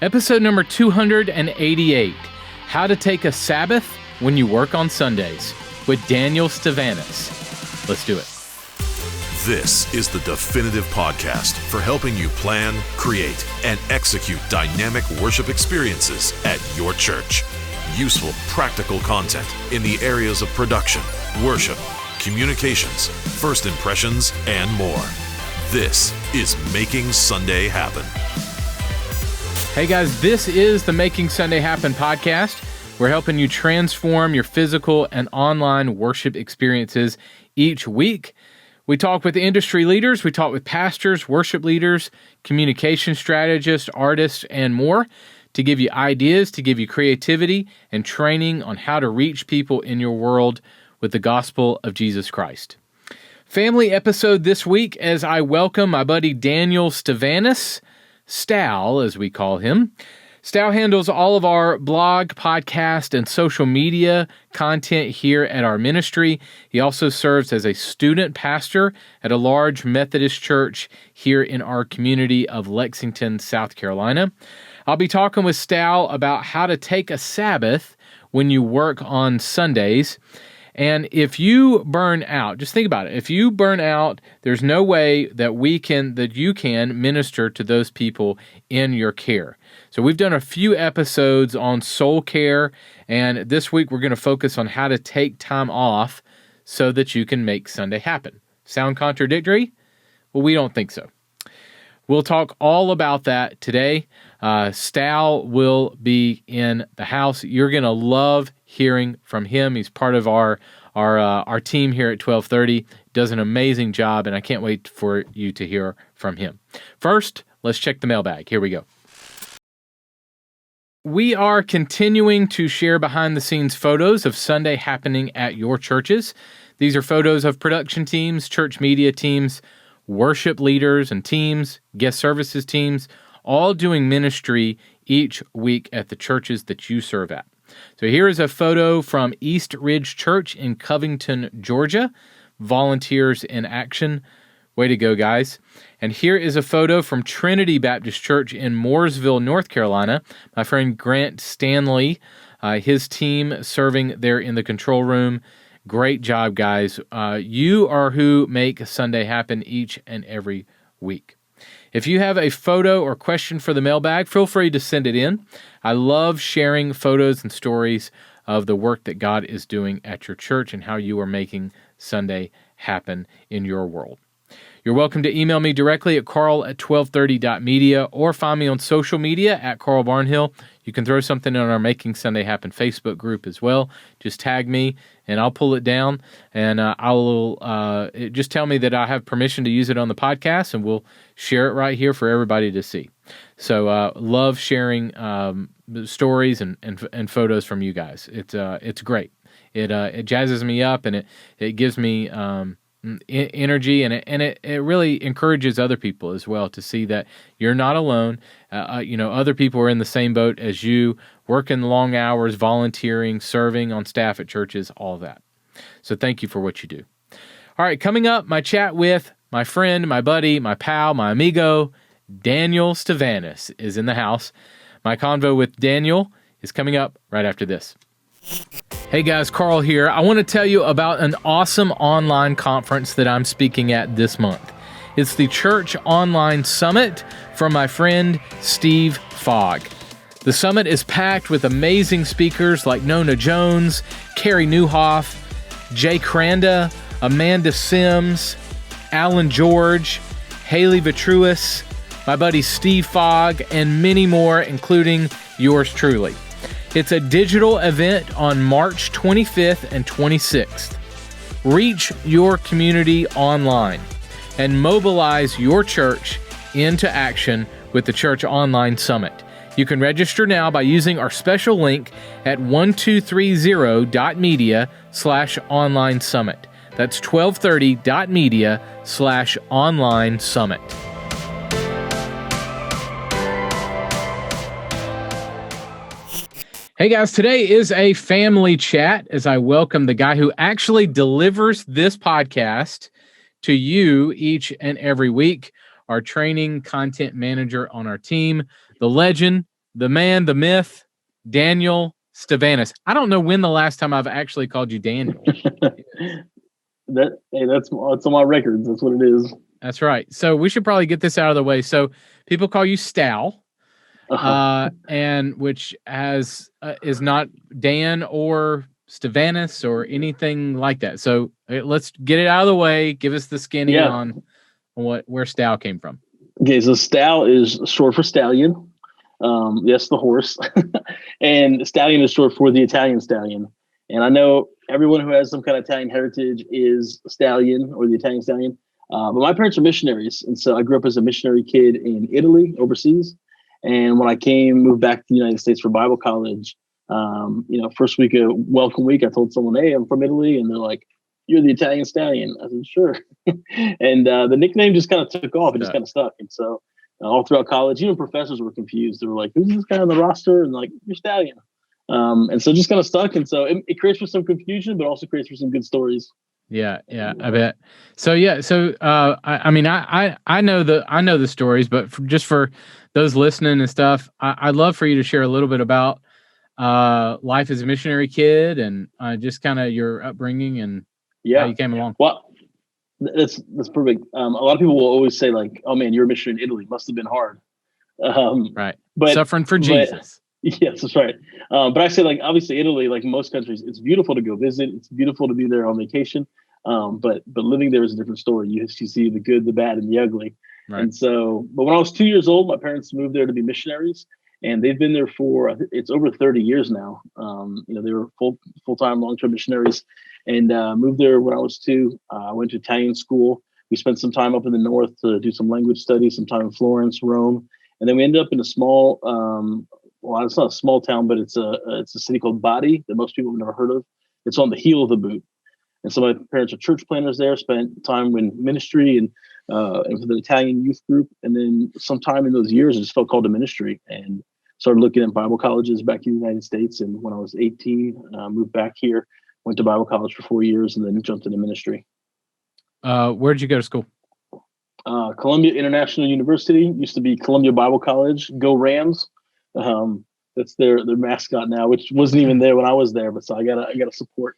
Episode number 288, How to Take a Sabbath When You Work on Sundays, with Daniel Stevanus. Let's do it. This is the definitive podcast for helping you plan, create, and execute dynamic worship experiences at your church. Useful, practical content in the areas of production, worship, communications, first impressions, and more. This is Making Sunday Happen. Hey guys, this is the Making Sunday Happen podcast. We're helping you transform your physical and online worship experiences each week. We talk with industry leaders, we talk with pastors, worship leaders, communication strategists, artists, and more to give you ideas, to give you creativity and training on how to reach people in your world with the gospel of Jesus Christ. Family episode this week as I welcome my buddy Daniel Stevanus, Stal, as we call him. Stal handles all of our blog, podcast, and social media content here at our ministry. He also serves as a student pastor at a large Methodist church here in our community of Lexington, South Carolina. I'll be talking with Stal about how to take a Sabbath when you work on Sundays. And if you burn out, just think about it. If you burn out, there's no way that you can minister to those people in your care. So we've done a few episodes on soul care, and this week we're going to focus on how to take time off so that you can make Sunday happen. Sound contradictory? Well, we don't think so. We'll talk all about that today. Stal will be in the house. You're going to love hearing from him. He's part of our team here at 1230. Does an amazing job, and I can't wait for you to hear from him. First, let's check the mailbag. Here we go. We are continuing to share behind-the-scenes photos of Sunday happening at your churches. These are photos of production teams, church media teams, worship leaders and teams, guest services teams, all doing ministry each week at the churches that you serve at. So here is a photo from East Ridge Church in Covington, Georgia. Volunteers in action. Way to go, guys. And here is a photo from Trinity Baptist Church in Mooresville, North Carolina. My friend Grant Stanley, his team serving there in the control room. Great job, guys. You are who make Sunday happen each and every week. If you have a photo or question for the mailbag, feel free to send it in. I love sharing photos and stories of the work that God is doing at your church and how you are making Sunday happen in your world. You're welcome to email me directly at carl@1230.media or find me on social media at Carl Barnhill. You can throw something in our Making Sunday Happen Facebook group as well. Just tag me and I'll pull it down, and I'll just tell me that I have permission to use it on the podcast, and we'll share it right here for everybody to see. So love sharing stories and photos from you guys. It's great. It jazzes me up, and it gives me energy, and it really encourages other people as well to see that you're not alone. Other people are in the same boat as you, working long hours, volunteering, serving on staff at churches, all of that. So thank you for what you do. All right, coming up, my chat with my friend, my buddy, my pal, my amigo, Daniel Stevanus is in the house. My convo with Daniel is coming up right after this. Hey guys, Carl here. I want to tell you about an awesome online conference that I'm speaking at this month. It's the Church Online Summit from my friend Steve Fogg. The summit is packed with amazing speakers like Nona Jones, Carrie Newhoff, Jay Cranda, Amanda Sims, Alan George, Haley Vitruis, my buddy Steve Fogg, and many more, including yours truly. It's a digital event on March 25th and 26th. Reach your community online and mobilize your church into action with the Church Online Summit. You can register now by using our special link at 1230.media/online summit. That's 1230.media/online summit. Hey guys, today is a family chat as I welcome the guy who actually delivers this podcast to you each and every week, our training content manager on our team, the legend, the man, the myth, Daniel Stevanus. I don't know when the last time I've actually called you Daniel. That's on my records. That's what it is. That's right. So we should probably get this out of the way. So people call you Stal, and which is not Dan or Stevanus or anything like that. So let's get it out of the way. Give us the skinny on where Stal came from. Okay, so Stal is short for stallion. Yes, the horse. And stallion is short for the Italian stallion. And I know everyone who has some kind of Italian heritage is stallion or the Italian stallion. But my parents are missionaries. And so I grew up as a missionary kid in Italy, overseas. And when I moved back to the United States for Bible college, first week of welcome week, I told someone, hey, I'm from Italy. And they're like, you're the Italian stallion. I said, sure. And the nickname just kind of took off. It just kind of stuck. And so all throughout college, even professors were confused. They were like, who's this guy on the roster? And like, you're Stallion. And so it just kind of stuck. And so it creates for some confusion, but also creates for some good stories. Yeah, I bet. So I know the stories, but just for those listening and stuff, I'd love for you to share a little bit about life as a missionary kid and just kind of your upbringing and how you came along. Well, that's perfect. A lot of people will always say like, "Oh man, you're a missionary in Italy. Must have been hard." Right. But suffering for Jesus. Yes, that's right. But I say like, obviously Italy, like most countries, it's beautiful to go visit. It's beautiful to be there on vacation. But living there is a different story. You see the good, the bad, and the ugly. Right. And so, but when I was 2 years old, my parents moved there to be missionaries, and they've been there for it's over 30 years now. They were full-time, long-term missionaries, and moved there when I was 2. I went to Italian school. We spent some time up in the north to do some language studies, some time in Florence, Rome, and then we ended up in a small. Well, it's not a small town, but it's a city called Bari that most people have never heard of. It's on the heel of the boot. And so my parents are church planners there, spent time in ministry and for the Italian youth group. And then sometime in those years, I just felt called to ministry and started looking at Bible colleges back in the United States. And when I was 18, moved back here, went to Bible college for 4 years, and then jumped into ministry. Where'd you go to school? Columbia International University, used to be Columbia Bible College. Go Rams. That's their mascot now, which wasn't even there when I was there, but so I gotta support.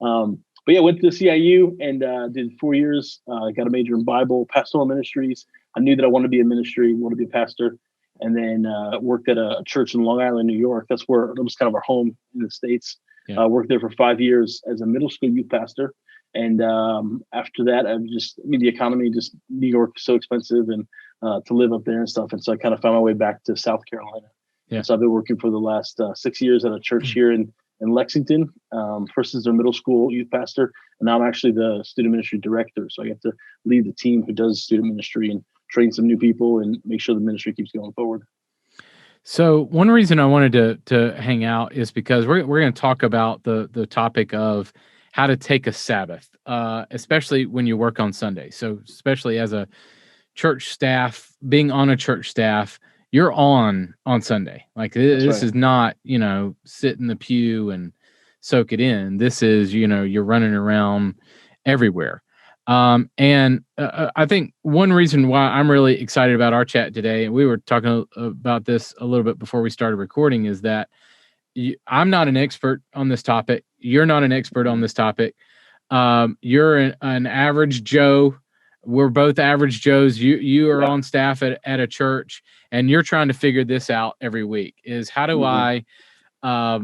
But yeah, went to the CIU and did 4 years. Got a major in Bible, pastoral ministries. I knew that I wanted to be in ministry, wanted to be a pastor, and then worked at a church in Long Island, New York. That was kind of our home in the States. Yeah. Worked there for 5 years as a middle school youth pastor. And after that, the economy, just New York is so expensive and to live up there and stuff. And so I kind of found my way back to South Carolina. Yeah. So I've been working for the last 6 years at a church here in Lexington, first as their middle school youth pastor, and now I'm actually the student ministry director. So I get to lead the team who does student ministry and train some new people and make sure the ministry keeps going forward. So one reason I wanted to hang out is because we're going to talk about the topic of how to take a Sabbath, especially when you work on Sunday. So especially as a church staff, being on a church staff, you're on Sunday. Like this is not, sit in the pew and soak it in. This is, you're running around everywhere. And I think one reason why I'm really excited about our chat today, and we were talking about this a little bit before we started recording, is that I'm not an expert on this topic. You're not an expert on this topic. You're an average Joe. We're both average Joes. You are on staff at a church, and you're trying to figure this out every week. Is how do I, how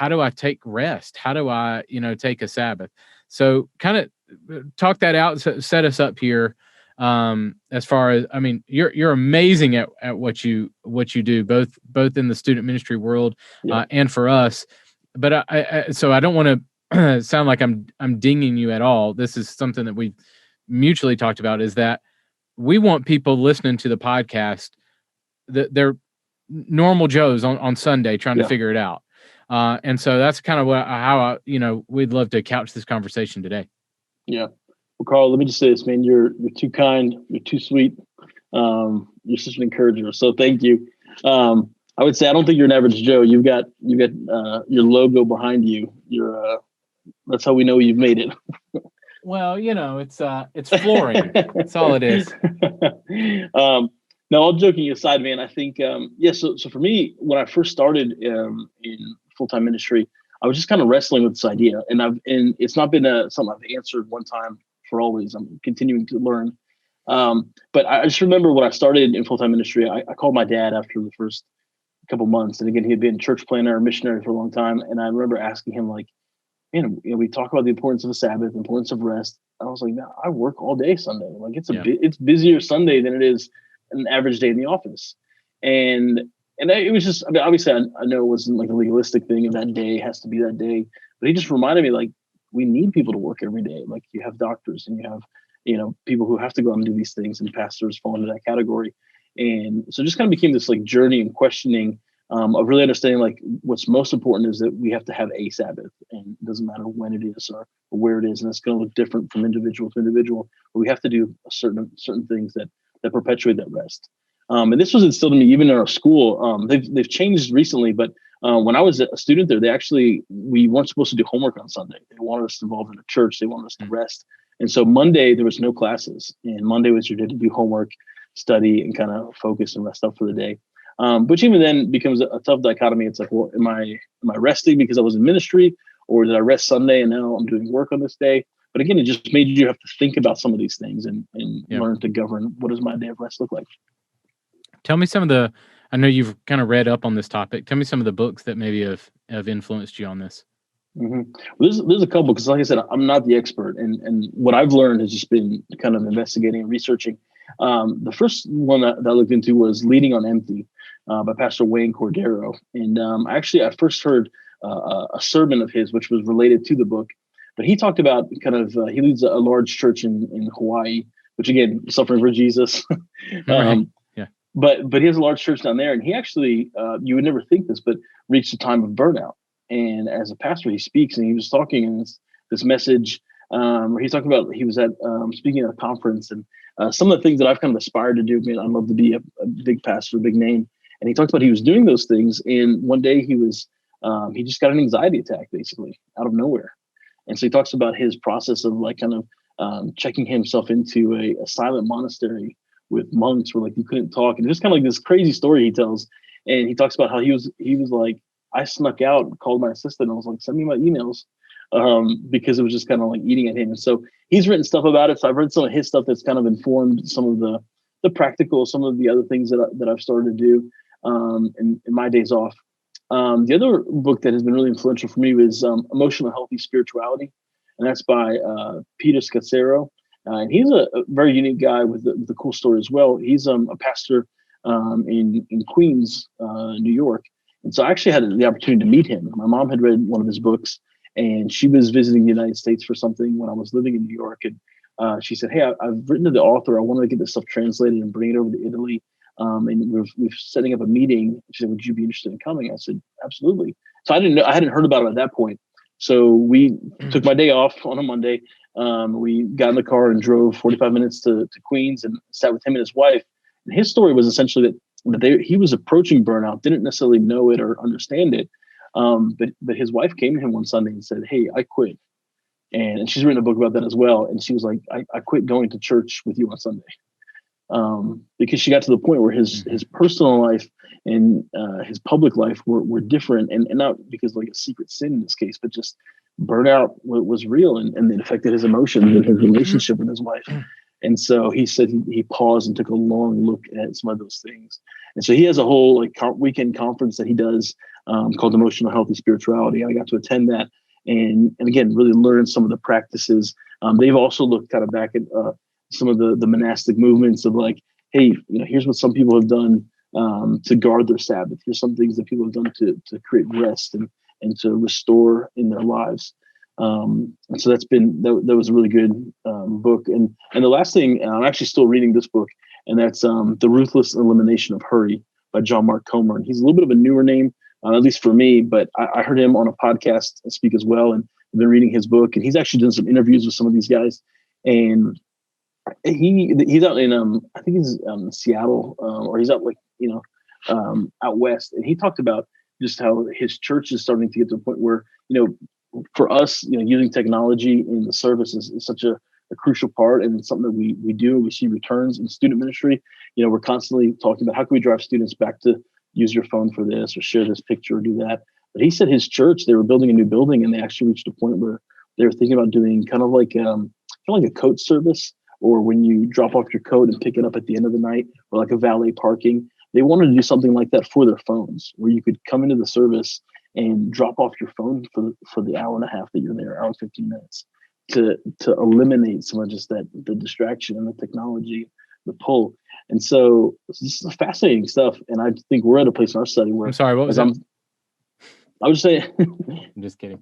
do I take rest? How do I, take a Sabbath? So kind of talk that out, set us up here. As far as, you're amazing at what you do, both in the student ministry world and for us. But so I don't want to sound like I'm dinging you at all. This is something that we mutually talked about, is that we want people listening to the podcast that they're normal Joes on Sunday trying to figure it out. And so that's kind of how we'd love to couch this conversation today. Yeah. Well, Carl, let me just say this, man, you're too kind. You're too sweet. You're such an encourager. So thank you. I would say, I don't think you're an average Joe. You've got your logo behind you. That's how we know you've made it. Well, it's flooring. That's all it is. No, all joking aside, man, I think, so for me, when I first started in full-time ministry, I was just kind of wrestling with this idea, and it's not been something I've answered one time for always. I'm continuing to learn. But I just remember when I started in full-time ministry, I called my dad after the first couple months. And again, he had been church planner or missionary for a long time. And I remember asking him, like, man, we talk about the importance of a Sabbath, the importance of rest. And I was like, no, I work all day Sunday. Like it's busier Sunday than it is an average day in the office. And it was just, I mean, obviously I know it wasn't like a legalistic thing and that day has to be that day, but he just reminded me, like, we need people to work every day. Like, you have doctors and you have, people who have to go out and do these things, and pastors fall into that category. And so just kind of became this like journey and questioning of really understanding, like, what's most important is that we have to have a Sabbath, and it doesn't matter when it is or where it is. And it's going to look different from individual to individual, but we have to do certain things that perpetuate that rest. And this was instilled in me even in our school. They've changed recently, but when I was a student there, we weren't supposed to do homework on Sunday. They wanted us involved in the church. They wanted us to rest. And so Monday, there was no classes, and Monday was your day to do homework, study, and kind of focus and rest up for the day. Which even then becomes a tough dichotomy. It's like, well, am I resting because I was in ministry, or did I rest Sunday and now I'm doing work on this day? But again, it just made you have to think about some of these things and learn to govern, what does my day of rest look like? Tell me I know you've kind of read up on this topic. Tell me some of the books that maybe have influenced you on this. Mm-hmm. Well, there's a couple, because like I said, I'm not the expert, and what I've learned has just been kind of investigating and researching. The first one that I looked into was Leading on Empty by Pastor Wayne Cordero. And I first heard a sermon of his, which was related to the book, but he talked about kind of, he leads a large church in Hawaii, which again, suffering for Jesus. Right. Yeah. But he has a large church down there, and he actually, you would never think this, but reached a time of burnout. And as a pastor, he speaks, and he was talking in this message where he's talking about, he was at speaking at a conference, and some of the things that I've kind of aspired to do. I mean, I'd love to be a big pastor, a big name. And he talked about he was doing those things, and one day he just got an anxiety attack, basically out of nowhere. And so he talks about his process of like kind of checking himself into a silent monastery with monks where like you couldn't talk, and just kind of like this crazy story he tells. And he talks about how he was like, I snuck out and called my assistant. And I was like, send me my emails, because it was just kind of like eating at him. And so he's written stuff about it. So I've read some of his stuff that's kind of informed some of the practical, some of the other things that I've started to do in my days off. The other book that has been really influential for me was Emotional Healthy Spirituality, and that's by Peter Scazzero. And he's a very unique guy with a cool story as well. He's a pastor in Queens, New York. And so I actually had the opportunity to meet him. My mom had read one of his books, and she was visiting the United States for something when I was living in New York. And she said, hey, I've written to the author. I wanted to get this stuff translated and bring it over to Italy. And we're setting up a meeting. She said, would you be interested in coming? I said, absolutely. So I hadn't heard about it at that point. So we took my day off on a Monday. We got in the car and drove 45 minutes to Queens and sat with him and his wife. And his story was essentially that he was approaching burnout, didn't necessarily know it or understand it. But his wife came to him one Sunday and said, hey, I quit. And she's written a book about that as well. And she was like, I quit going to church with you on Sunday. Because she got to the point where his personal life and his public life were different, and not because like a secret sin in this case, but just burnout was real, and it affected his emotions and his relationship with his wife. And so he said he paused and took a long look at some of those things. And so he has a whole like weekend conference that he does called Emotional Healthy Spirituality. I got to attend that and again, really learn some of the practices. They've also looked kind of back at some of the monastic movements of like, hey, here's what some people have done to guard their Sabbath. Here's some things that people have done to create rest and to restore in their lives. And so that was a really good book. And the last thing, I'm actually still reading this book, and that's The Ruthless Elimination of Hurry by John Mark Comer. And he's a little bit of a newer name, at least for me, but I heard him on a podcast speak as well, and I've been reading his book, and he's actually done some interviews with some of these guys. And he's out in I think he's in Seattle, or he's out like out west, and he talked about just how his church is starting to get to a point where for us, using technology in the service is such a crucial part, and it's something that we do. We see returns in student ministry. We're constantly talking about how can we drive students back to use your phone for this or share this picture or do that. But he said his church, they were building a new building, and they actually reached a point where they were thinking about doing kind of like a coat service, or when you drop off your coat and pick it up at the end of the night, or like a valet parking. They wanted to do something like that for their phones, where you could come into the service and drop off your phone for the hour and a half that you're there, hour and 15 minutes, to eliminate some of just the distraction and the technology, the pull. And so this is fascinating stuff. And I think we're at a place in our study where I'm sorry, what was that? I would say I'm just kidding.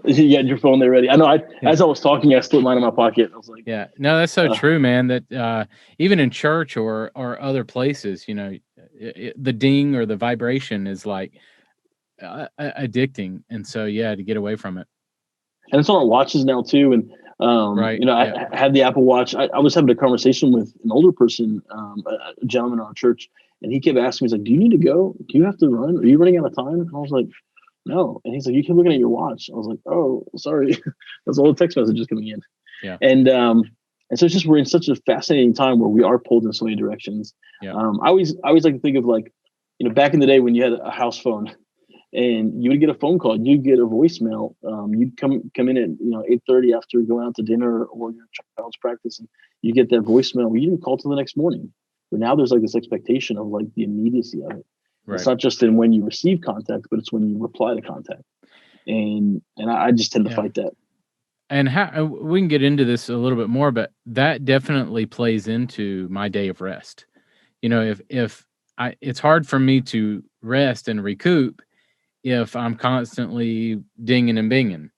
You had your phone there ready. I know. As I was talking, I slipped mine in my pocket. I was like, yeah, no, that's so true, man. That even in church or other places, the ding or the vibration is like addicting, and so to get away from it. And it's on our watches now too. And right, I had the Apple Watch. I was having a conversation with an older person, a gentleman in our church, and he kept asking me, he's like, "Do you need to go? Do you have to run? Are you running out of time?" And I was like, "No." And he's like, "You keep looking at your watch." I was like, "Oh, sorry." That's all the text messages coming in. Yeah. And so it's just, we're in such a fascinating time where we are pulled in so many directions. Yeah. I always like to think of, like, back in the day when you had a house phone and you would get a phone call, you'd get a voicemail. You'd come in at 8:30 after going out to dinner or your child's practice, and you get that voicemail. You didn't call till the next morning. But now there's like this expectation of like the immediacy of it. Right. It's not just in when you receive contact, but it's when you reply to contact. And I just tend to fight that. And how we can get into this a little bit more, but that definitely plays into my day of rest. It's hard for me to rest and recoup if I'm constantly dinging and binging,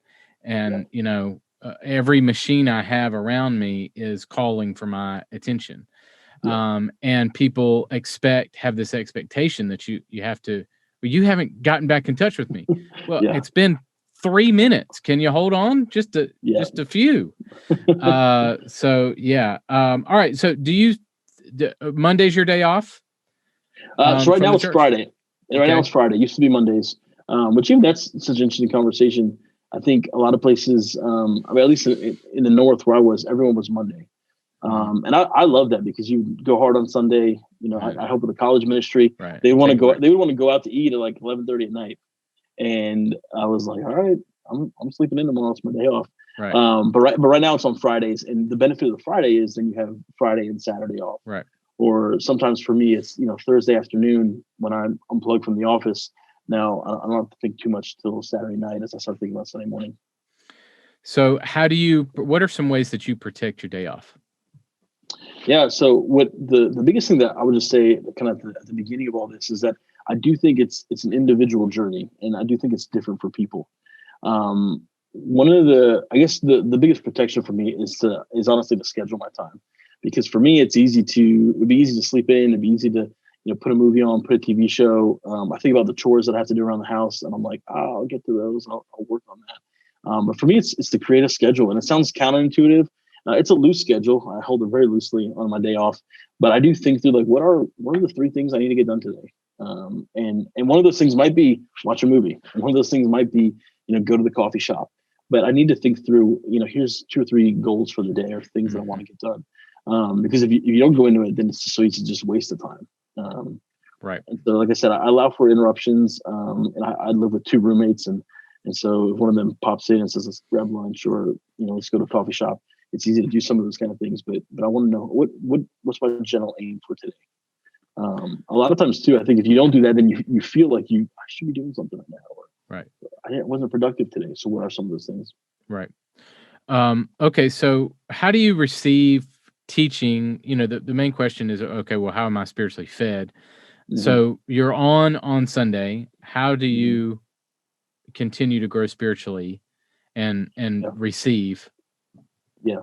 and every machine I have around me is calling for my attention. Yeah. And people have this expectation that you have to. Well, you haven't gotten back in touch with me. Well, It's been 3 minutes. Can you hold on? Just a few. So yeah. All right. So Monday's your day off? So right now it's Friday. And right now it's Friday. It used to be Mondays. Which even that's such an interesting conversation. I think a lot of places, at least in the North where I was, everyone was Monday. And I love that because you go hard on Sunday. I help with the college ministry. Right. They would want to go out to eat at like 11:30 at night. And I was like, all right, I'm sleeping in tomorrow. It's my day off. Right. But right now it's on Fridays, and the benefit of the Friday is then you have Friday and Saturday off. Right. Or sometimes for me, it's Thursday afternoon when I'm unplugged from the office. Now I don't have to think too much till Saturday night as I start thinking about Sunday morning. So what are some ways that you protect your day off? Yeah. So what the biggest thing that I would just say kind of at the beginning of all this is that I do think it's an individual journey, and I do think it's different for people. One of the biggest protection for me is honestly to schedule my time, because for me it'd be easy to sleep in. It'd be easy to put a movie on, put a TV show. I think about the chores that I have to do around the house, and I'm like, I'll get to those. I'll work on that. But for me, it's to create a schedule, and it sounds counterintuitive. It's a loose schedule. I hold it very loosely on my day off, but I do think through like what are the 3 things I need to get done today. And one of those things might be watch a movie. And one of those things might be, go to the coffee shop. But I need to think through, here's 2 or 3 goals for the day or things that I want to get done. Because if you don't go into it, then it's just so easy to just waste the time. Right. And so, like I said, I allow for interruptions. And I live with 2 roommates. And so if one of them pops in and says, let's grab lunch or, let's go to a coffee shop, it's easy to do some of those kind of things. But I want to know what's my general aim for today. A lot of times too, I think if you don't do that, then you feel like I should be doing something right now. Or, right. I wasn't productive today. So what are some of those things? Right. Okay. So how do you receive teaching? The main question is, okay, well, how am I spiritually fed? Mm-hmm. So you're on Sunday. How do you continue to grow spiritually and receive? Yeah.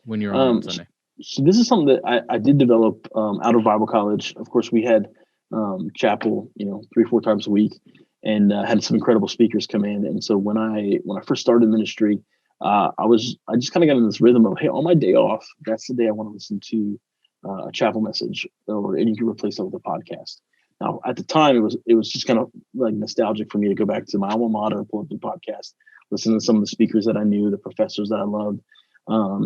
When you're on Sunday. So this is something that I did develop out of Bible college. Of course, we had chapel, 3-4 times a week, and had some incredible speakers come in. And so when I first started ministry, I just kind of got in this rhythm of, hey, on my day off, that's the day I want to listen to a chapel message, and you can replace that with a podcast. Now, at the time, it was just kind of like nostalgic for me to go back to my alma mater, pull up the podcast, listen to some of the speakers that I knew, the professors that I loved.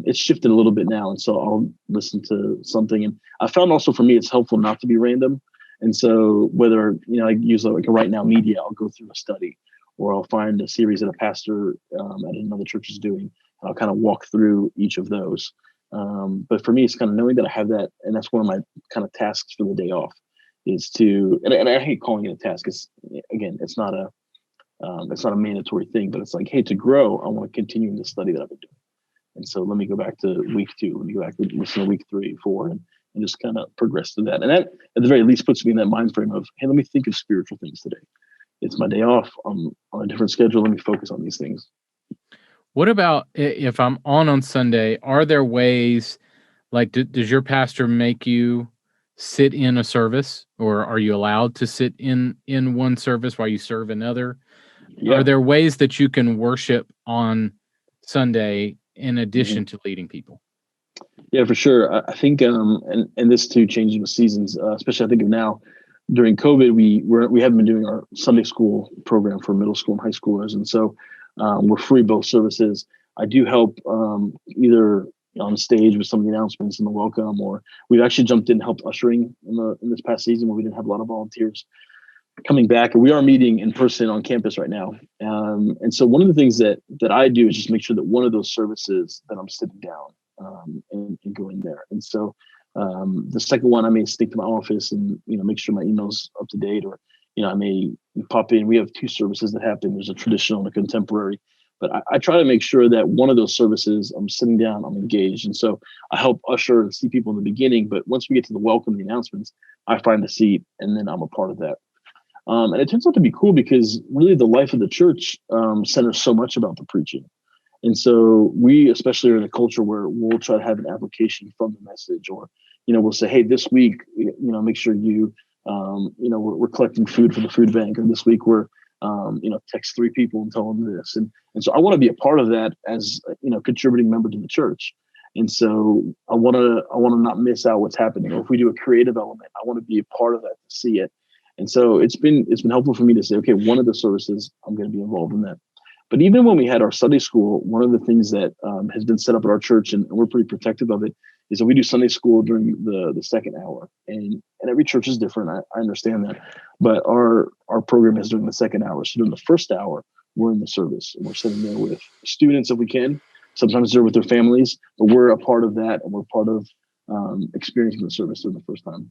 It's shifted a little bit now, and so I'll listen to something. And I found also for me, it's helpful not to be random. And so whether I use like a Right Now Media, I'll go through a study, or I'll find a series that a pastor at another church is doing, and I'll kind of walk through each of those. But for me, it's kind of knowing that I have that, and that's one of my kind of tasks for the day off, is to, and I hate calling it a task. It's not a mandatory thing, but it's like, hey, to grow, I want to continue in the study that I've been doing. And so let me go back to week 2. Let me go back to listen to week 3, 4, and just kind of progress through that. And that, at the very least, puts me in that mind frame of, hey, let me think of spiritual things today. It's my day off. I'm on a different schedule. Let me focus on these things. What about if I'm on Sunday? Are there ways, like, does your pastor make you sit in a service, or are you allowed to sit in one service while you serve another? Yeah. Are there ways that you can worship on Sunday in addition to leading people? Yeah, for sure. I think, and this too changes with seasons, especially I think of now during COVID, we haven't been doing our Sunday school program for middle school and high schoolers. And so we're free both services. I do help either on stage with some of the announcements and the welcome, or we've actually jumped in and helped ushering in this past season where we didn't have a lot of volunteers coming back. And we are meeting in person on campus right now. And so one of the things that I do is just make sure that one of those services that I'm sitting down and go in there. And so the second one, I may stick to my office and make sure my email's up to date, or I may pop in. We have 2 services that happen. There's a traditional and a contemporary, but I try to make sure that one of those services I'm sitting down, I'm engaged. And so I help usher and see people in the beginning, but once we get to the welcome, the announcements, I find a seat and then I'm a part of that. And it turns out to be cool because really the life of the church centers so much about the preaching. And so we especially are in a culture where we'll try to have an application from the message, or, we'll say, hey, this week, make sure we're collecting food for the food bank, or this week we're, text 3 people and tell them this. And so I want to be a part of that as, contributing member to the church. And so I want to not miss out what's happening. Or if we do a creative element, I want to be a part of that to see it. And so it's been helpful for me to say, okay, one of the services, I'm going to be involved in that. But even when we had our Sunday school, one of the things that has been set up at our church, and we're pretty protective of it, is that we do Sunday school during the second hour. And every church is different. I understand that. But our program is during the second hour. So during the first hour, we're in the service, and we're sitting there with students if we can. Sometimes they're with their families, but we're a part of that, and we're part of experiencing the service during the first time.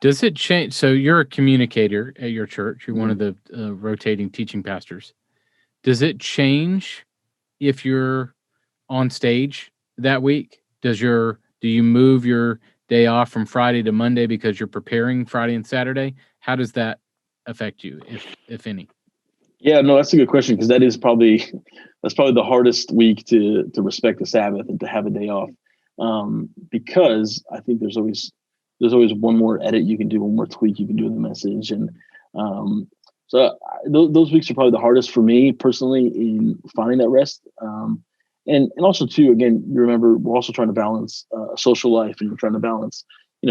Does it change? So you're a communicator at your church. You're one of the rotating teaching pastors. Does it change if you're on stage that week? Do you move your day off from Friday to Monday because you're preparing Friday and Saturday? How does that affect you, if any? Yeah, no, that's a good question, because that's probably the hardest week to respect the Sabbath and to have a day off, because I think there's always one more edit you can do, one more tweak you can do in the message, and so those weeks are probably the hardest for me personally in finding that rest. And also too, again, you remember, we're also trying to balance a social life, and we're trying to balance,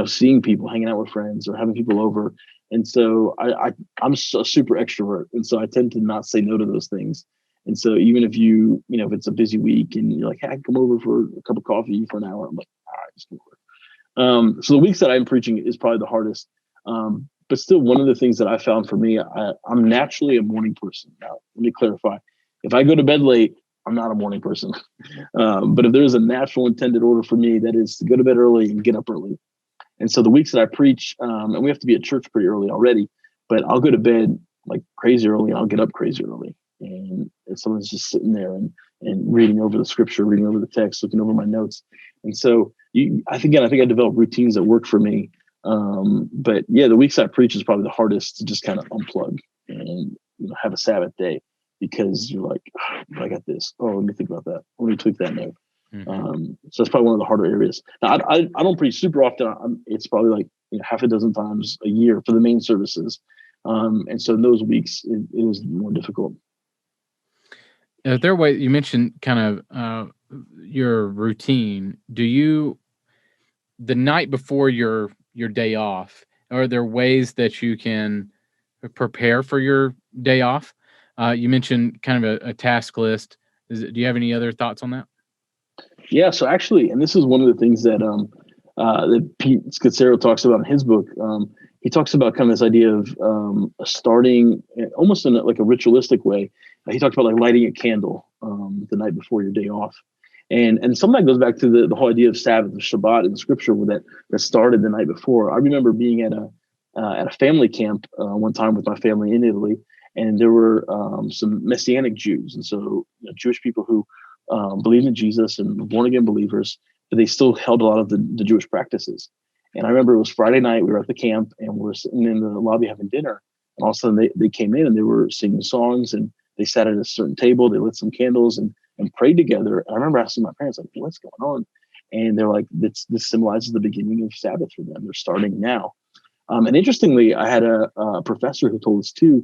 seeing people, hanging out with friends, or having people over. And so I'm a super extrovert, and so I tend to not say no to those things. And so even if if it's a busy week and you're like, hey, I can come over for a cup of coffee for an hour, I'm like, all right, just come over. So the weeks that I'm preaching is probably the hardest. But still, one of the things that I found for me, I'm naturally a morning person. Now, let me clarify. If I go to bed late, I'm not a morning person. But if there's a natural intended order for me, that is to go to bed early and get up early. And so the weeks that I preach, and we have to be at church pretty early already, but I'll go to bed like crazy early, and I'll get up crazy early. And someone's just sitting there and reading over the scripture, reading over the text, looking over my notes. And so I think I developed routines that work for me. But yeah, the weeks I preach is probably the hardest to just kind of unplug and have a Sabbath day, because you're like, oh, I got this. Oh, let me think about that. Let me tweak that note. So that's probably one of the harder areas. Now, I don't preach super often. It's probably like half a dozen times a year for the main services. And so in those weeks, it is more difficult. Is there a way, you mentioned kind of your routine? Do you, the night before your day off, are there ways that you can prepare for your day off? You mentioned kind of a task list. Do you have any other thoughts on that? Yeah. So actually, and this is one of the things that Pete Scazzero talks about in his book. He talks about kind of this idea of starting almost in like a ritualistic way. He talks about like lighting a candle the night before your day off. And some of that goes back to the whole idea of Sabbath, of Shabbat in the scripture that started the night before. I remember being at a family camp one time with my family in Italy, and there were some Messianic Jews, and so Jewish people who believed in Jesus and were born again believers, but they still held a lot of the Jewish practices. And I remember it was Friday night. We were at the camp and we were sitting in the lobby having dinner, and all of a sudden they came in and they were singing songs, and they sat at a certain table. They lit some candles and prayed together. And I remember asking my parents, like, what's going on? And they're like, this symbolizes the beginning of Sabbath for them. They're starting now. And interestingly, I had a professor who told us too.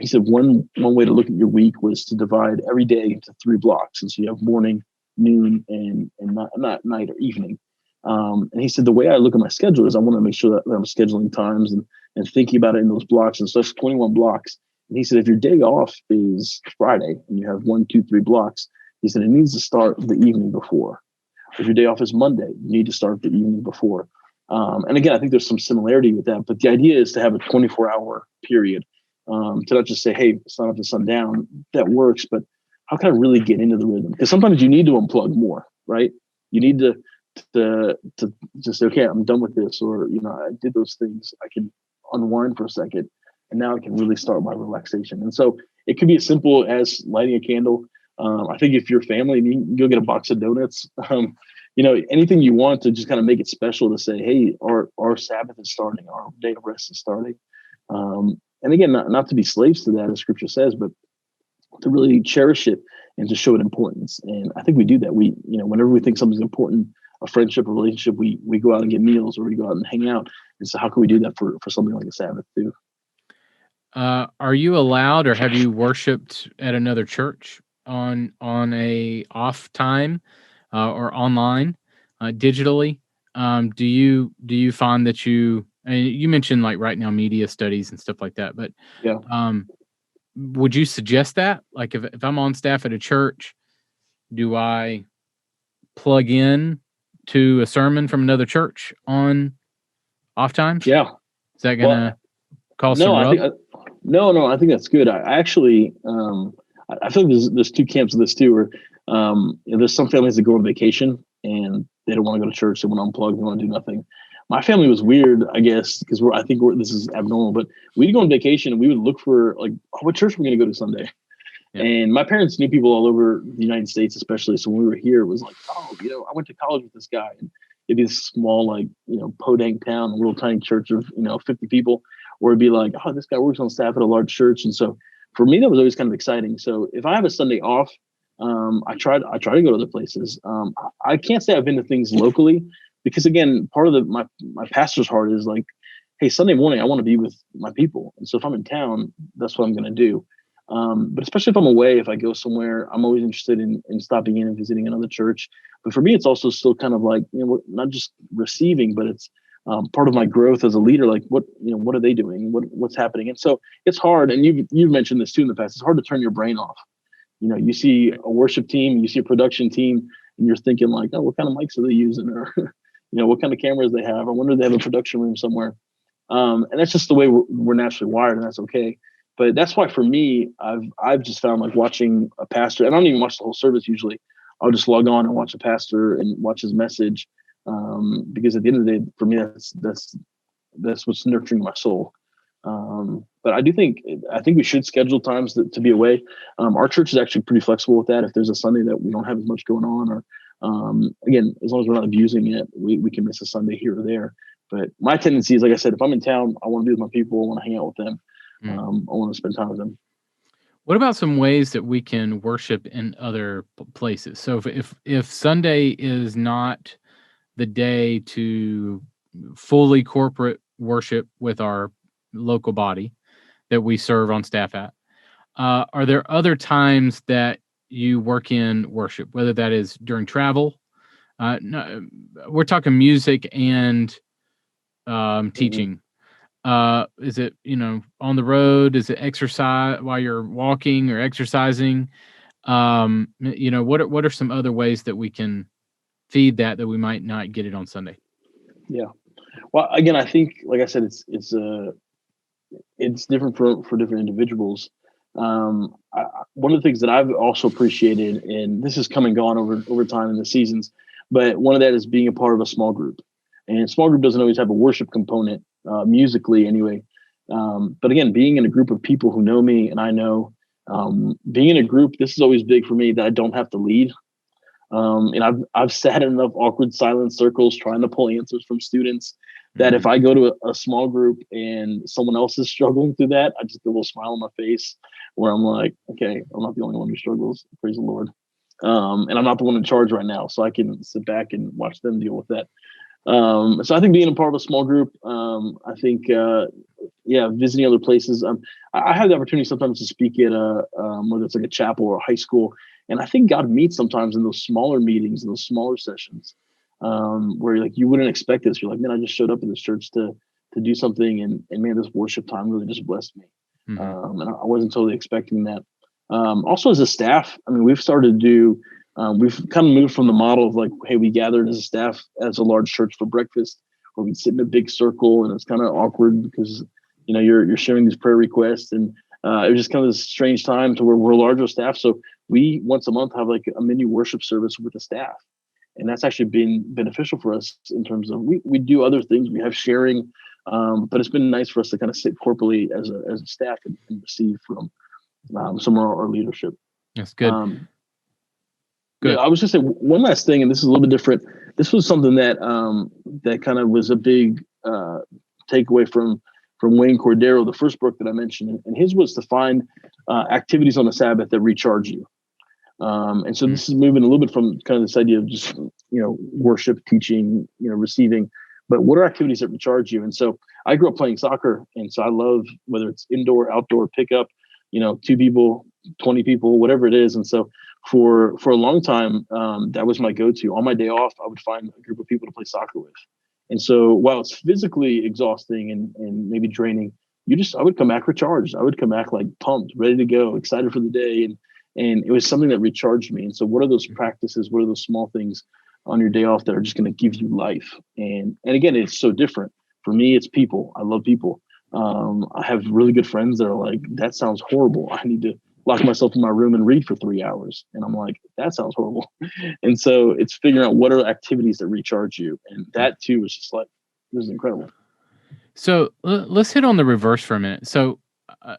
He said one way to look at your week was to divide every day into 3 blocks. And so you have morning, noon, and not night or evening. And he said, the way I look at my schedule is I want to make sure that I'm scheduling times and thinking about it in those blocks. And so that's 21 blocks. And he said, if your day off is Friday and you have 1, 2, 3 blocks, he said, it needs to start the evening before. If your day off is Monday, you need to start the evening before. And again, I think there's some similarity with that, but the idea is to have a 24-hour period, to not just say, hey, sun up to sundown. That works, but how can I really get into the rhythm? Because sometimes you need to unplug more, right? You need to just say, okay, I'm done with this, or I did those things. I can unwind for a second, and now I can really start my relaxation. And so it could be as simple as lighting a candle. I think if you're family, you can go get a box of donuts. Anything you want to just kind of make it special to say, hey, our Sabbath is starting, our day of rest is starting. And again, not to be slaves to that, as scripture says, but to really cherish it and to show it importance. And I think we do that. Whenever we think something's important, a friendship, a relationship, we go out and get meals, or we go out and hang out. And so how can we do that for something like a Sabbath too? Are you allowed, or have you worshiped at another church on a off time, or online, digitally? Do you find that you mentioned like right now media studies and stuff like that, but yeah, would you suggest that, like if I'm on staff at a church, do I plug in to a sermon from another church on off times? Yeah. Is that gonna cause some rub? No, I think that's good. I actually, I feel like there's 2 camps of this too, where there's some families that go on vacation and they don't want to go to church. They want to unplug. They want to do nothing. My family was weird, I guess, because this is abnormal, but we'd go on vacation and we would look for like, what church are we going to go to Sunday? Yeah. And my parents knew people all over the United States, especially. So when we were here, it was like, I went to college with this guy, and it'd be this small, like, podunk town, a little tiny church of, 50 people, or it'd be like, oh, this guy works on staff at a large church. And so for me, that was always kind of exciting. So if I have a Sunday off, I try to go to other places. I can't say I've been to things locally, because again, part of my pastor's heart is like, hey, Sunday morning, I want to be with my people. And so if I'm in town, that's what I'm going to do. But especially if I'm away, if I go somewhere, I'm always interested in stopping in and visiting another church. But for me, it's also still kind of like, not just receiving, but it's part of my growth as a leader. Like what are they doing? What's happening? And so it's hard. And you've mentioned this too in the past. It's hard to turn your brain off. You see a worship team, you see a production team, and you're thinking like, oh, what kind of mics are they using? Or, what kind of cameras they have? I wonder if they have a production room somewhere. And that's just the way we're naturally wired, and that's okay. But that's why for me, I've just found like watching a pastor, and I don't even watch the whole service usually. I'll just log on and watch a pastor and watch his message, because at the end of the day, for me, that's what's nurturing my soul. But I think we should schedule times to be away. Our church is actually pretty flexible with that. If there's a Sunday that we don't have as much going on, or again, as long as we're not abusing it, we can miss a Sunday here or there. But my tendency is, like I said, if I'm in town, I want to be with my people. I want to hang out with them. I want to spend time with them. What about some ways that we can worship in other places? So if Sunday is not the day to fully corporate worship with our local body that we serve on staff at, are there other times that you work in worship, whether that is during travel? No, we're talking music and teaching. Is it, on the road? Is it exercise while you're walking or exercising? What are some other ways that we can feed that we might not get it on Sunday. Yeah. Well, again, I think, like I said, it's different for different individuals. One of the things that I've also appreciated, and this has come and gone over time in the seasons, but one of that is being a part of a small group. And a small group doesn't always have a worship component, musically anyway. But again, being in a group of people who know me and I know, being in a group, this is always big for me that I don't have to lead. And I've sat in enough awkward silent circles trying to pull answers from students that if I go to a small group and someone else is struggling through that, I just get a little smile on my face where I'm like, okay, I'm not the only one who struggles. Praise the Lord. And I'm not the one in charge right now, so I can sit back and watch them deal with that. So I think being a part of a small group, I think, visiting other places. I have the opportunity sometimes to speak at whether it's like a chapel or a high school. And I think God meets sometimes in those smaller meetings, in those smaller sessions, where like you wouldn't expect this. You're like, man, I just showed up in this church to do something, and man, this worship time really just blessed me. And I wasn't totally expecting that. Also, as a staff, I mean, we've started to do. We've kind of moved from the model of like, hey, we gathered as a staff as a large church for breakfast, where we'd sit in a big circle, and it's kind of awkward because you're sharing these prayer requests, and it was just kind of this strange time to where we're a larger staff. So we once a month have like a mini worship service with the staff. And that's actually been beneficial for us in terms of we do other things. We have sharing, but it's been nice for us to kind of sit corporately as a staff and receive from some of our leadership. That's good. Good. Yeah, I was just saying one last thing, and this is a little bit different. This was something that that kind of was a big takeaway from Wayne Cordero, the first book that I mentioned, and his was to find activities on the Sabbath that recharge you. And so this is moving a little bit from kind of this idea of just, worship, teaching, receiving, but what are activities that recharge you? And so I grew up playing soccer. And so I love whether it's indoor, outdoor, pickup, 2 people, 20 people, whatever it is. And so for a long time, that was my go-to. On my day off, I would find a group of people to play soccer with. And so while it's physically exhausting and maybe draining, I would come back recharged. I would come back like pumped, ready to go, excited for the day. And it was something that recharged me. And so what are those practices? What are those small things on your day off that are just going to give you life? And again, it's so different. For me, it's people. I love people. I have really good friends that are like, that sounds horrible. I need to lock myself in my room and read for 3 hours. And I'm like, that sounds horrible. And so it's figuring out what are activities that recharge you. And that too is just like, this is incredible. So let's hit on the reverse for a minute. So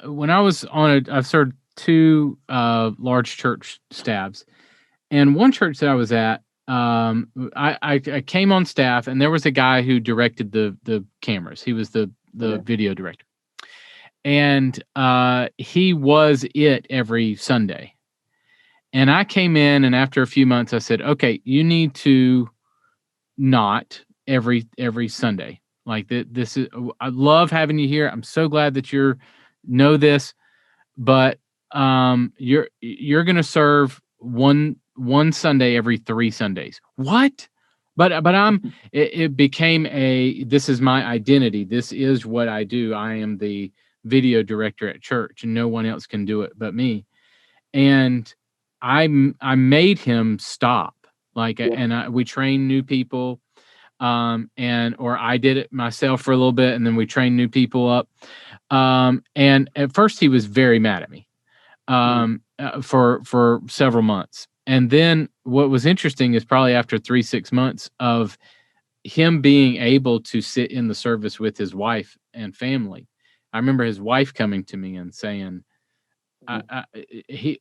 when I was I've served 2 large church staffs, and one church that I was at, I came on staff, and there was a guy who directed the cameras. He was the video director, and he was it every Sunday. And I came in, and after a few months, I said, "Okay, you need to not every Sunday. Like this is. I love having you here. I'm so glad that know this, but you're going to serve one Sunday every 3 Sundays." What? But it became this is my identity. This is what I do. I am the video director at church, and no one else can do it but me. And I made him stop. We train new people, or I did it myself for a little bit, and then we trained new people up. And at first he was very mad at me, for several months. And then what was interesting is probably after 3-6 months of him being able to sit in the service with his wife and family, I remember his wife coming to me and saying, he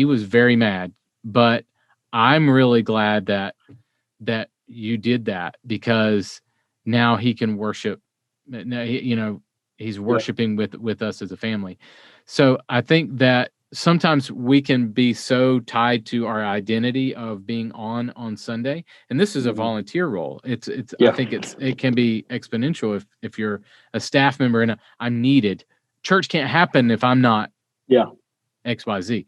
was very mad, but I'm really glad that you did that, because now he can worship. Now he's worshiping with us as a family. So I think that sometimes we can be so tied to our identity of being on Sunday, and this is a volunteer role. I think it can be exponential if you're a staff member and I'm needed. Church can't happen if I'm not XYZ.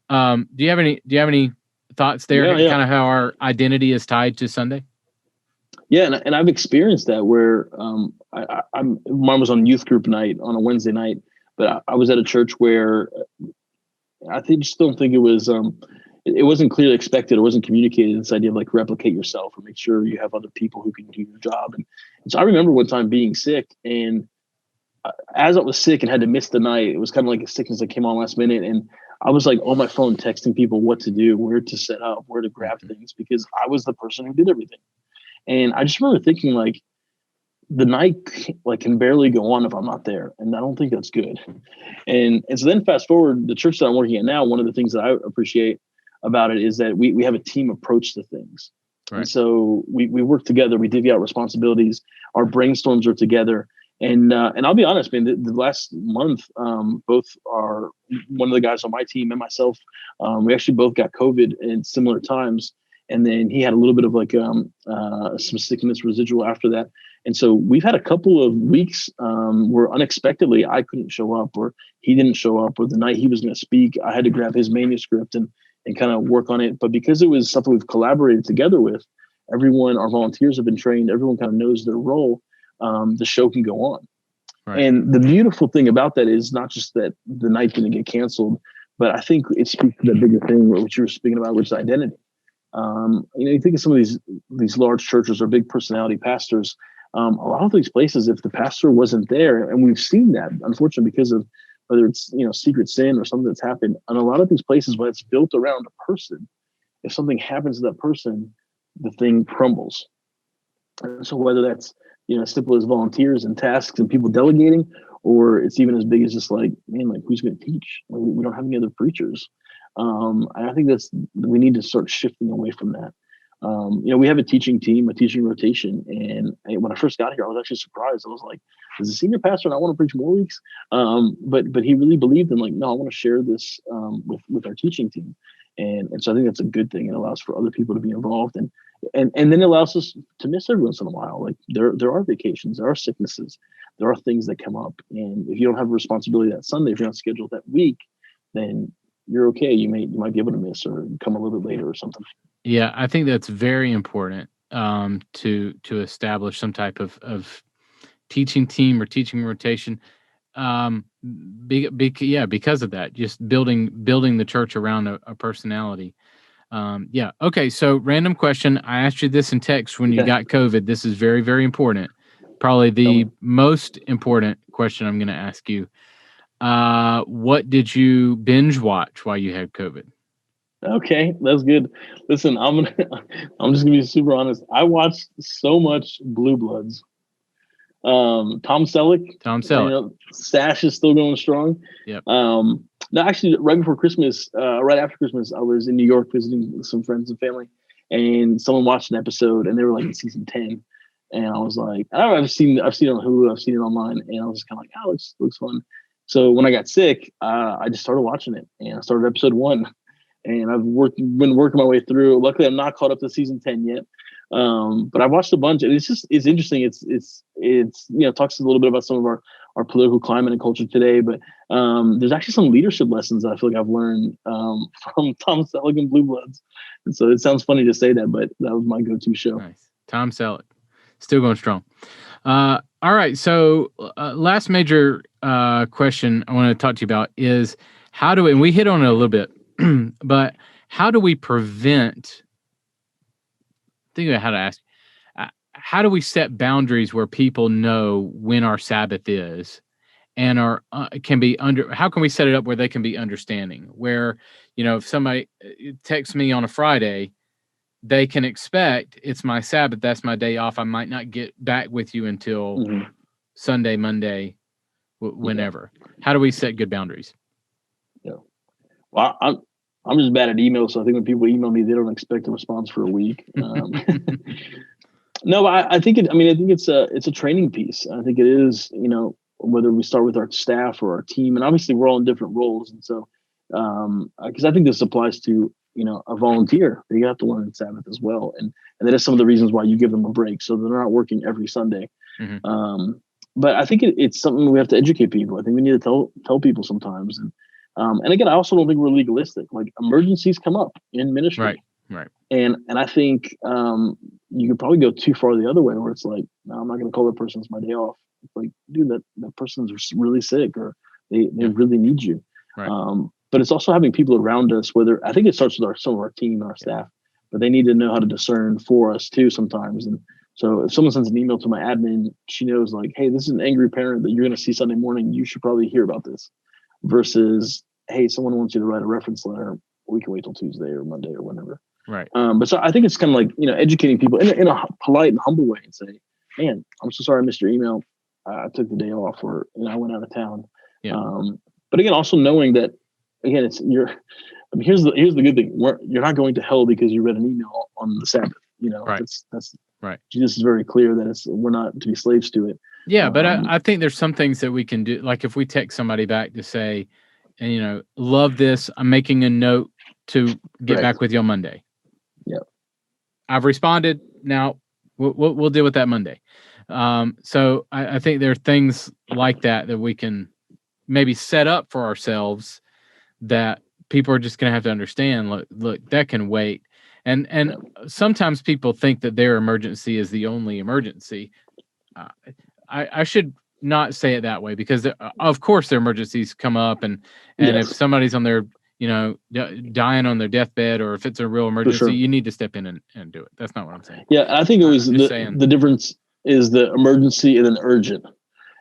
Do you have any thoughts there? Kind of how our identity is tied to Sunday? Yeah, and I've experienced that where mine was on youth group night on a Wednesday night, but I was at a church where I just don't think it was it wasn't clearly expected. It wasn't communicated. This idea of like replicate yourself or make sure you have other people who can do your job. And so I remember one time being sick, and as I was sick and had to miss the night, it was kind of like a sickness that came on last minute. And I was like on my phone texting people what to do, where to set up, where to grab things, because I was the person who did everything. And I just remember thinking like, the night like can barely go on if I'm not there. And I don't think that's good. And so then fast forward, the church that I'm working at now, one of the things that I appreciate about it is that we have a team approach to things. Right. And so we work together, we divvy out responsibilities, our brainstorms are together. And I'll be honest, man, the last month, both one of the guys on my team and myself, we actually both got COVID at similar times. And then he had a little bit of like some sickness residual after that. And so we've had a couple of weeks where unexpectedly I couldn't show up, or he didn't show up, or the night he was going to speak, I had to grab his manuscript and kind of work on it. But because it was something we've collaborated together with, everyone, our volunteers have been trained, everyone kind of knows their role, the show can go on. Right. And the beautiful thing about that is not just that the night didn't get canceled, but I think it speaks to the bigger thing, which you were speaking about, which is identity. You think of some of these large churches or big personality pastors, a lot of these places, if the pastor wasn't there, and we've seen that, unfortunately, because of whether it's, secret sin or something that's happened, and a lot of these places, when it's built around a person, if something happens to that person, the thing crumbles. And so whether that's, as simple as volunteers and tasks and people delegating, or it's even as big as just like, man, like who's going to teach? We don't have any other preachers. I think we need to start shifting away from that. We have a teaching team, a teaching rotation. And when I first got here, I was actually surprised. I was like, does the senior pastor not want to preach more weeks? But he really believed in like, no, I want to share this with our teaching team. And so I think that's a good thing. It allows for other people to be involved. And then it allows us to miss every once in a while. Like there are vacations, there are sicknesses, there are things that come up. And if you don't have a responsibility that Sunday, if you're not scheduled that week, then you're okay. You might be able to miss or come a little bit later or something. Yeah, I think that's very important to establish some type of teaching team or teaching rotation. Because of that, just building the church around a personality. Okay. So random question. I asked you this in text when you got COVID. This is very, very important. Probably the most important question I'm going to ask you. What did you binge watch while you had COVID? Okay, that's good. Listen, I'm just gonna be super honest. I watched so much Blue Bloods. Tom Selleck. Stash is still going strong. Yep. No, actually, right before Christmas, right after Christmas, I was in New York visiting some friends and family, and someone watched an episode, and they were like in season 10, and I was like, I've seen it on Hulu, I've seen it online, and I was kind of like, oh, it looks fun. So when I got sick, I just started watching it, and I started episode 1. And I've been working my way through. Luckily, I'm not caught up to season 10 yet, but I watched a bunch, and it's interesting. It's talks a little bit about some of our political climate and culture today, but there's actually some leadership lessons that I feel like I've learned from Tom Selleck and Blue Bloods. And so it sounds funny to say that, but that was my go-to show. Nice, Tom Selleck, still going strong. All right, so last major question I want to talk to you about is and we hit on it a little bit. But how do we prevent? Think about how to ask. How do we set boundaries where people know when our Sabbath is, and can be under? How can we set it up where they can be understanding? Where if somebody texts me on a Friday, they can expect it's my Sabbath. That's my day off. I might not get back with you until Sunday, Monday, whenever. How do we set good boundaries? Yeah. Well, I'm just bad at email, so I think when people email me, they don't expect a response for a week. No, I think it's a training piece. I think it is, whether we start with our staff or our team, and obviously we're all in different roles, and so because I think this applies to a volunteer. They have to learn Sabbath as well, and that is some of the reasons why you give them a break, so they're not working every Sunday. Mm-hmm. But I think it's something we have to educate people. I think we need to tell people sometimes. And again, I also don't think we're legalistic. Like emergencies come up in ministry. Right. And I think you could probably go too far the other way where it's like, no, I'm not going to call that person. It's my day off. It's like, dude, that person's really sick or they really need you. Right. but it's also having people around us, whether I think it starts with some of our team and our staff, but they need to know how to discern for us too sometimes. And so if someone sends an email to my admin, she knows like, hey, this is an angry parent that you're going to see Sunday morning. You should probably hear about this versus, hey, someone wants you to write a reference letter. We can wait till Tuesday or Monday or whenever. Right. But so I think it's kind of like, educating people in a polite and humble way and say, man, I'm so sorry I missed your email. I took the day off or I went out of town. Yeah. But again, also knowing that, again, here's the good thing. You're not going to hell because you read an email on the Sabbath. Right. That's right. Jesus is very clear that we're not to be slaves to it. Yeah, but I think there's some things that we can do. Like if we text somebody back to say, love this, I'm making a note to get back with you on Monday. Yeah. I've responded. Now we'll deal with that Monday. So I think there are things like that we can maybe set up for ourselves that people are just going to have to understand. Look, that can wait. And sometimes people think that their emergency is the only emergency. I should not say it that way because of course their emergencies come up and if somebody's on their dying on their deathbed or if it's a real emergency, you need to step in and do it. That's not what I'm saying. Yeah, I think it was the difference is the emergency and then urgent.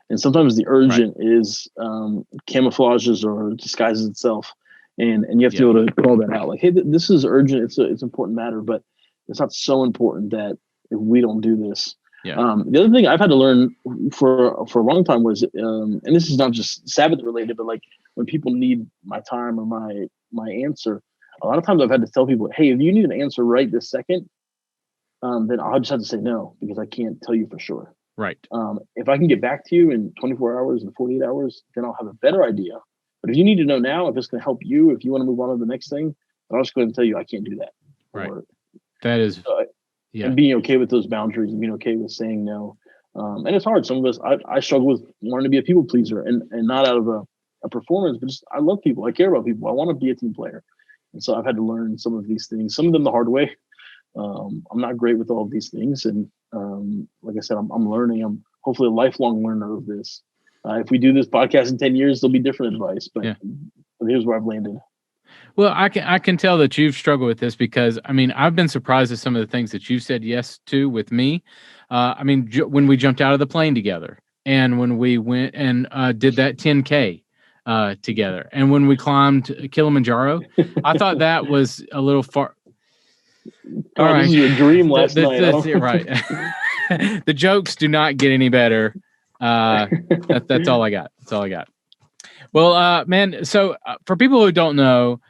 And sometimes the urgent is camouflages or disguises itself. And you have to be able to call that out. Like, hey, this is urgent. It's an important matter, but it's not so important that if we don't do this. Yeah. The other thing I've had to learn for a long time was, and this is not just Sabbath related, but like when people need my time or my answer, a lot of times I've had to tell people, hey, if you need an answer right this second, then I'll just have to say no because I can't tell you for sure. Right. If I can get back to you in 24 hours and 48 hours, then I'll have a better idea. But if you need to know now, if it's going to help you, if you want to move on to the next thing, I'll just go ahead and tell you I can't do that. Right. That is, and being okay with those boundaries and being okay with saying no. And it's hard. Some of us, I struggle with wanting to be a people pleaser and not out of a performance, but just I love people. I care about people. I want to be a team player. And so I've had to learn some of these things, some of them the hard way. I'm not great with all of these things. And like I said, I'm learning. I'm hopefully a lifelong learner of this. If we do this podcast in 10 years, there'll be different advice, but here's where I've landed. Well, I can tell that you've struggled with this because, I've been surprised at some of the things that you said yes to with me. When we jumped out of the plane together and when we went and did that 10K together and when we climbed Kilimanjaro, I thought that was a little far. All right. This is a dream last night. Right. The jokes do not get any better. That's all I got. That's all I got. Well, man. So for people who don't know,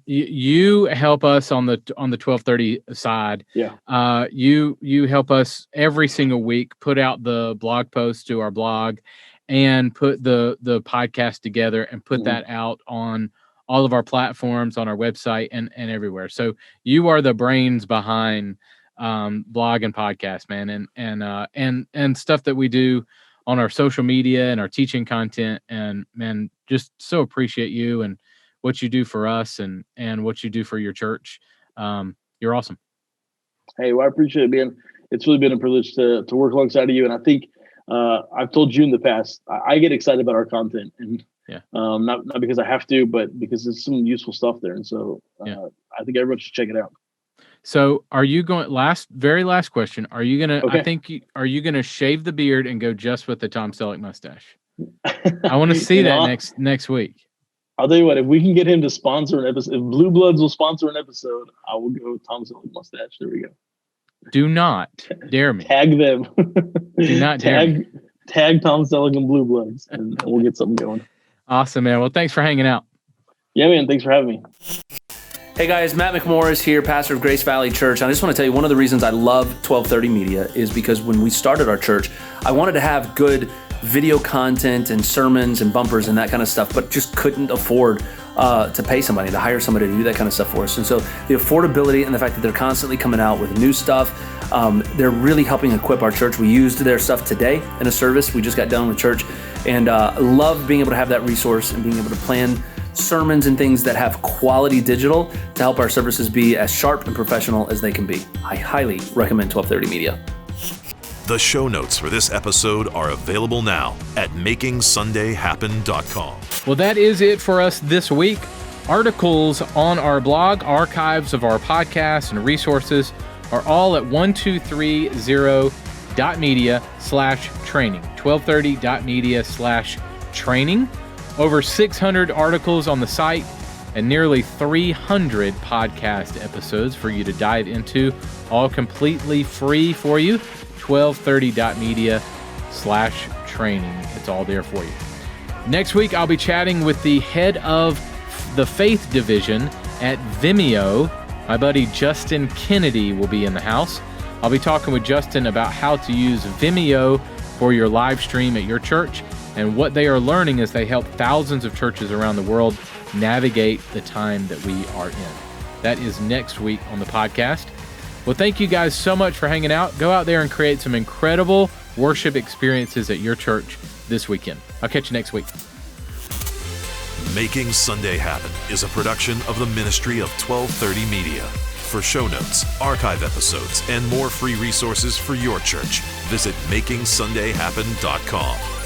you help us on the 1230 side. Yeah. You help us every single week put out the blog post to our blog, and put the podcast together and put that out on all of our platforms, on our website, and everywhere. So you are the brains behind blog and podcast, man, and stuff that we do on our social media and our teaching content. And man, just so appreciate you and what you do for us and what you do for your church. You're awesome. Hey, well, I appreciate it, man. It's really been a privilege to work alongside of you. And I think I've told you in the past, I get excited about our content, and not because I have to, but because there's some useful stuff there. And so I think everyone should check it out. So are you going very last question? Are you going to, are you going to shave the beard and go just with the Tom Selleck mustache? I want to see that next week. I'll tell you what, if we can get him to sponsor an episode, if Blue Bloods will sponsor an episode, I will go with Tom Selleck mustache. There we go. Do not dare me. Tag them. Do not dare me. Tag Tom Selleck and Blue Bloods, and we'll get something going. Awesome, man. Well, thanks for hanging out. Yeah, man. Thanks for having me. Hey guys, Matt McMorris here, pastor of Grace Valley Church. I just want to tell you, one of the reasons I love 1230 Media is because when we started our church, I wanted to have good video content and sermons and bumpers and that kind of stuff, but just couldn't afford to pay somebody, to hire somebody to do that kind of stuff for us. And so the affordability and the fact that they're constantly coming out with new stuff, they're really helping equip our church. We used their stuff today in a service. We just got done with church, and I love being able to have that resource and being able to plan sermons and things that have quality digital to help our services be as sharp and professional as they can be. I highly recommend 1230 Media. The show notes for this episode are available now at makingsundayhappen.com. Well, that is it for us this week. Articles on our blog, archives of our podcasts, and resources are all at 1230.media/training. 1230.media/training. Over 600 articles on the site and nearly 300 podcast episodes for you to dive into, all completely free for you. 1230.media/training. It's all there for you. Next week, I'll be chatting with the head of the Faith Division at Vimeo. My buddy Justin Kennedy will be in the house. I'll be talking with Justin about how to use Vimeo for your live stream at your church and what they are learning as they help thousands of churches around the world navigate the time that we are in. That is next week on the podcast. Well, thank you guys so much for hanging out. Go out there and create some incredible worship experiences at your church this weekend. I'll catch you next week. Making Sunday Happen is a production of the ministry of 1230 Media. For show notes, archive episodes, and more free resources for your church, visit makingsundayhappen.com.